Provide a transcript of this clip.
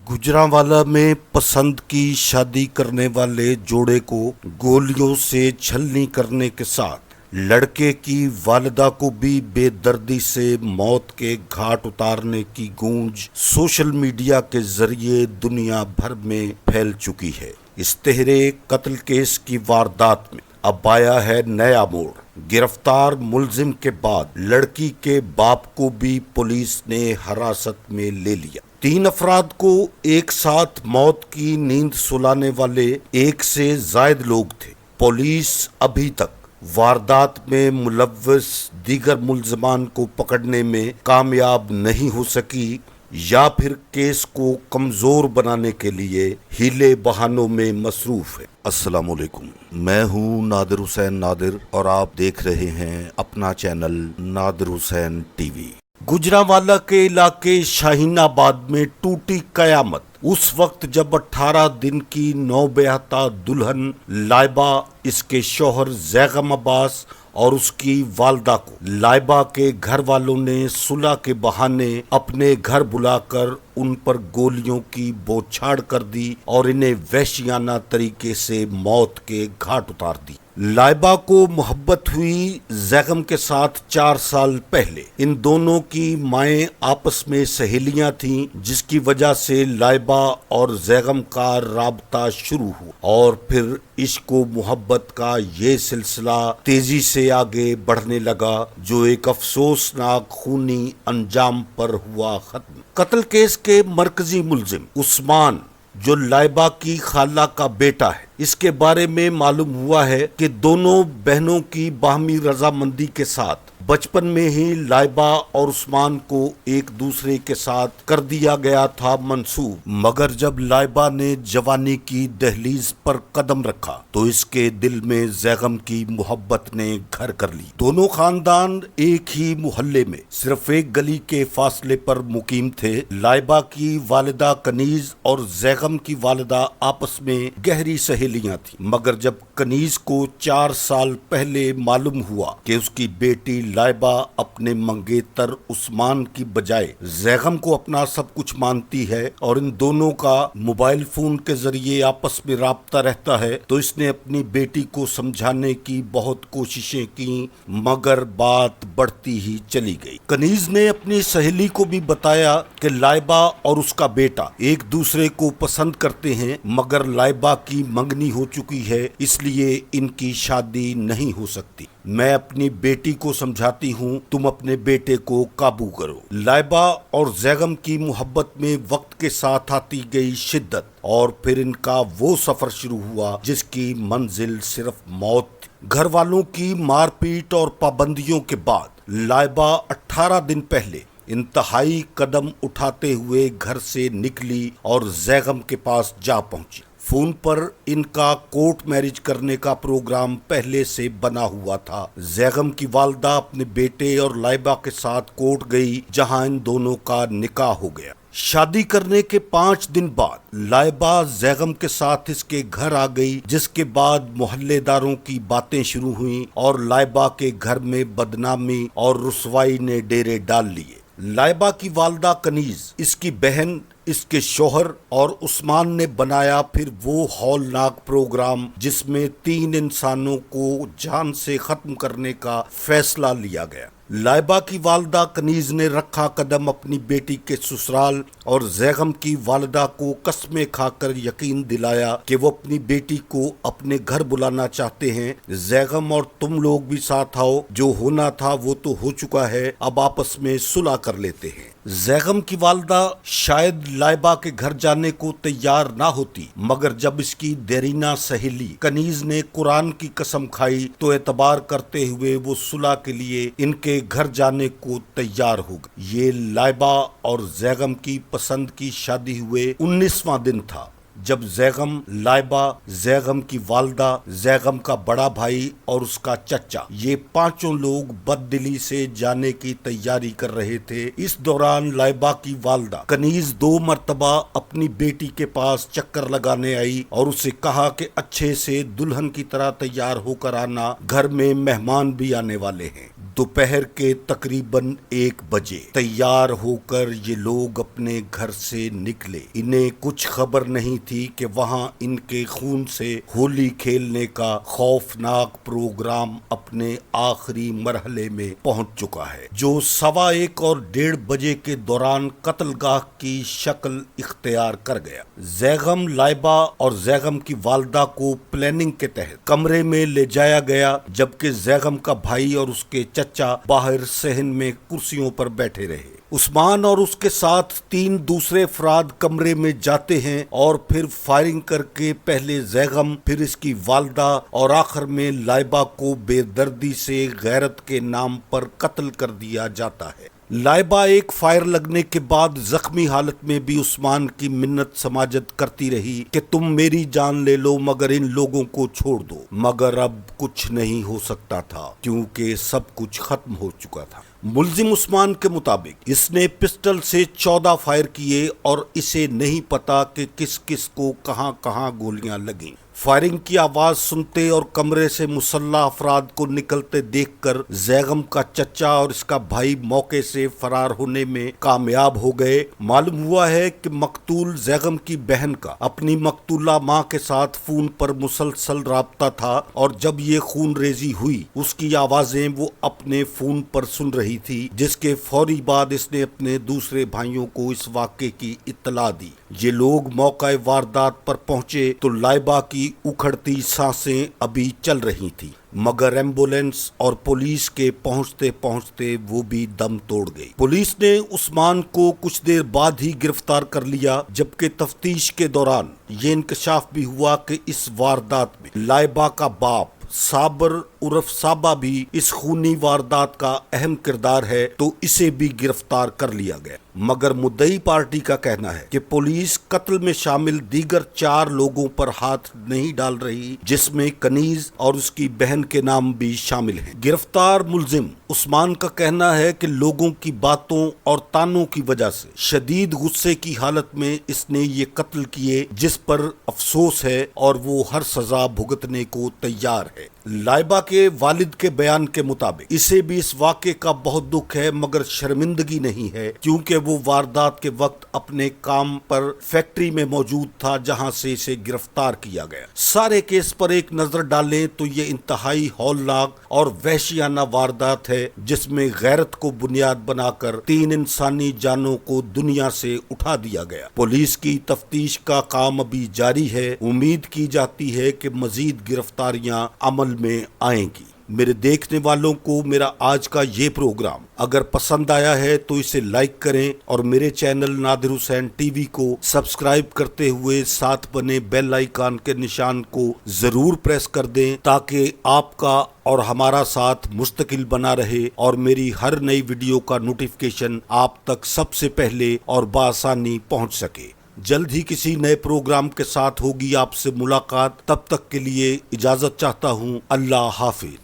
गुजरांवाला में पसंद की शादी करने वाले जोड़े को गोलियों से छलनी करने के साथ लड़के की वालिदा को भी बेदर्दी से मौत के घाट उतारने की गूंज सोशल मीडिया के जरिए दुनिया भर में फैल चुकी है। इस तहरे कत्ल केस की वारदात में अब आया है नया मोड़। गिरफ्तार मुलजिम के बाद लड़की के बाप को भी पुलिस ने हिरासत में ले लिया। 3 अफराद को एक साथ मौत की नींद सुलाने वाले 1 से ज्यादा लोग थे। पुलिस अभी तक वारदात में मुलव्वस दीगर मुलजमान को पकड़ने में कामयाब नहीं हो सकी या फिर केस को कमजोर बनाने के लिए हीले बहानों में मसरूफ है। अस्सलाम वालेकुम, मैं हूँ नादिर हुसैन नादिर और आप देख रहे हैं अपना चैनल नादिर हुसैन टीवी। गुजरांवाला के इलाके शाहीनाबाद में टूटी कयामत उस वक्त जब 18 दिन की नौबयाता दुल्हन लाइबा, इसके शौहर जैगम अब्बास और उसकी वालदा को लाइबा के घर वालों ने सुलह के बहाने अपने घर बुलाकर उन पर गोलियों की बौछार कर दी और इन्हें वहशियाना तरीके से मौत के घाट उतार दी। लाइबा को मोहब्बत हुई जैगम के साथ 4 साल पहले। इन दोनों की माएं आपस में सहेलियां थीं, जिसकी वजह से लाइबा और जैगम का राबता शुरू हुआ और फिर इश्क व मोहब्बत का ये सिलसिला तेजी से आगे बढ़ने लगा, जो एक अफसोसनाक खूनी अंजाम पर हुआ खत्म। कत्ल केस के मरकजी मुलजिम उस्मान, जो लाइबा की खाला का बेटा है, इसके बारे में मालूम हुआ है कि दोनों बहनों की बाहमी रजामंदी के साथ बचपन में ही लाइबा और उस्मान को एक दूसरे के साथ कर दिया गया था मंसूब। मगर जब लाइबा ने जवानी की दहलीज पर कदम रखा तो इसके दिल में जैगम की मोहब्बत ने घर कर ली। दोनों खानदान एक ही मोहल्ले में सिर्फ एक गली के फासले पर मुकीम थे। लाइबा की वालिदा कनीज और जैगम की वालिदा आपस में गहरी सहेलियां थी। मगर जब कनीज को 4 साल पहले मालूम हुआ कि उसकी बेटी लाइबा अपने मंगेतर उस्मान की बजाय जैगम को अपना सब कुछ मानती है और इन दोनों का मोबाइल फोन के जरिए आपस में राब्ता रहता है, तो इसने अपनी बेटी को समझाने की बहुत कोशिशें की, मगर बात बढ़ती ही चली गई। कनीज ने अपनी सहेली को भी बताया कि लाइबा और उसका बेटा एक दूसरे को पसंद करते हैं, मगर लाइबा की मंगनी हो चुकी है, इसलिए इनकी शादी नहीं हो सकती। मैं अपनी बेटी को समझाती हूँ, तुम अपने बेटे को काबू करो। लाइबा और जैगम की मोहब्बत में वक्त के साथ आती गई शिद्दत और फिर इनका वो सफर शुरू हुआ जिसकी मंजिल सिर्फ मौत थी। घर वालों की मारपीट और पाबंदियों के बाद लाइबा 18 दिन पहले इंतहाई कदम उठाते हुए घर से निकली और जैगम के पास जा पहुंची। फोन पर इनका कोर्ट मैरिज करने का प्रोग्राम पहले से बना हुआ था। जैगम की वालदा अपने बेटे और लाइबा के साथ कोर्ट गई, जहां इन दोनों का निकाह हो गया। शादी करने के 5 दिन बाद लाइबा जैगम के साथ इसके घर आ गई, जिसके बाद मोहल्लेदारों की बातें शुरू हुई और लाइबा के घर में बदनामी और रुसवाई ने डेरे डाल लिए। लाइबा की वालदा कनीज, इसकी बहन, इसके शौहर और उस्मान ने बनाया फिर वो हौलनाक प्रोग्राम जिसमें 3 इंसानों को जान से खत्म करने का फैसला लिया गया। लाइबा की वालदा कनीज ने रखा कदम अपनी बेटी के ससुराल और जैगम की वालदा को कस्में खाकर यकीन दिलाया कि वो अपनी बेटी को अपने घर बुलाना चाहते हैं। जैगम और तुम लोग भी साथ आओ, जो होना था वो तो हो चुका है, अब आपस में सुलह कर लेते हैं। जैगम की वालदा शायद लाइबा के घर जाने को तैयार ना होती, मगर जब इसकी देरीना सहेली कनीज ने कुरान की कसम खाई तो एतबार करते हुए वो सुलह के लिए इनके घर जाने को तैयार हो गई। ये लाइबा और जैगम की पसंद की शादी हुए 19वां दिन था जब जैगम, लाइबा, जैगम की वालदा, जैगम का बड़ा भाई और उसका चचा, ये 5 लोग बददिली से जाने की तैयारी कर रहे थे। इस दौरान लाइबा की वालदा कनीज 2 मर्तबा अपनी बेटी के पास चक्कर लगाने आई और उसे कहा कि अच्छे से दुल्हन की तरह तैयार होकर आना, घर में मेहमान भी आने वाले हैं। दोपहर के तकरीबन 1 बजे तैयार होकर ये लोग अपने घर से निकले। इन्हें कुछ खबर नहीं थी कि वहां इनके खून से होली खेलने का खौफनाक प्रोग्राम अपने आखिरी मरहले में पहुंच चुका है, जो 1:15 और 1:30 बजे के दौरान कत्लगाह की शक्ल इख्तियार कर गया। जैगम लाइबा और जैगम की वालदा को प्लानिंग के तहत कमरे में ले जाया गया, जबकि जैगम का भाई और उसके चचा बाहर सहन में कुर्सियों पर बैठे रहे। उस्मान और उसके साथ 3 दूसरे अफराद कमरे में जाते हैं और फिर फायरिंग करके पहले जैगम, फिर इसकी वालदा और आखिर में लाइबा को बेदर्दी से गैरत के नाम पर कत्ल कर दिया जाता है। लाइबा एक फायर लगने के बाद जख्मी हालत में भी उस्मान की मिन्नत समाजत करती रही कि तुम मेरी जान ले लो मगर इन लोगों को छोड़ दो, मगर अब कुछ नहीं हो सकता था क्योंकि सब कुछ खत्म हो चुका था। मुल्जिम उस्मान के मुताबिक इसने पिस्टल से 14 फायर किए और इसे नहीं पता कि किस किस को कहां कहां गोलियां लगीं। फायरिंग की आवाज सुनते और कमरे से मुसल्ला अफराद को निकलते देखकर जैगम का चचा और इसका भाई मौके से फरार होने में कामयाब हो गए। मालूम हुआ है कि मकतूल जैगम की बहन का अपनी मकतूला मां के साथ फोन पर मुसलसल राब्ता था और जब ये खून रेजी हुई उसकी आवाजें वो अपने फोन पर सुन रही थी, जिसके फौरी बाद इसने अपने दूसरे भाइयों को इस वाक़े की इत्तला दी। ये लोग मौका वारदात पर पहुंचे तो लाइबा की उखड़ती सांसें अभी चल रही थी, मगर एम्बुलेंस और पुलिस के पहुंचते पहुंचते वो भी दम तोड़ गई। पुलिस ने उस्मान को कुछ देर बाद ही गिरफ्तार कर लिया, जबकि तफ्तीश के दौरान ये इंकशाफ भी हुआ कि इस वारदात में लाइबा का बाप साबर उर्फ साबा भी इस खूनी वारदात का अहम किरदार है, तो इसे भी गिरफ्तार कर लिया गया। मगर मुद्दई पार्टी का कहना है कि पुलिस कत्ल में शामिल दीगर 4 लोगों पर हाथ नहीं डाल रही, जिसमें कनीज और उसकी बहन के नाम भी शामिल हैं। गिरफ्तार मुल्जिम उस्मान का कहना है कि लोगों की बातों और तानों की वजह से शदीद गुस्से की हालत में इसने ये कत्ल किए, जिस पर अफसोस है और वो हर सजा भुगतने को तैयार है। लाइबा के वालिद के बयान के मुताबिक इसे भी इस वाक़े का बहुत दुख है मगर शर्मिंदगी नहीं है, क्योंकि वो वारदात के वक्त अपने काम पर फैक्ट्री में मौजूद था जहां से इसे गिरफ्तार किया गया। सारे केस पर एक नजर डालें तो ये इंतहाई हौलनाक और वहशियाना वारदात है, जिसमें गैरत को बुनियाद बनाकर 3 इंसानी जानों को दुनिया से उठा दिया गया। पुलिस की तफ्तीश का काम अभी जारी है। उम्मीद की जाती है कि मजीद गिरफ्तारियां अमल में आएंगी। मेरे देखने वालों को मेरा आज का ये प्रोग्राम अगर पसंद आया है तो इसे लाइक करें और मेरे चैनल नादिर हुसैन टीवी को सब्सक्राइब करते हुए साथ बने बेल आइकन के निशान को जरूर प्रेस कर दें, ताकि आपका और हमारा साथ मुस्तकिल बना रहे और मेरी हर नई वीडियो का नोटिफिकेशन आप तक सबसे पहले और बआसानी पहुंच सके। जल्द ही किसी नए प्रोग्राम के साथ होगी आपसे मुलाकात। तब तक के लिए इजाजत चाहता हूँ। अल्लाह हाफिज।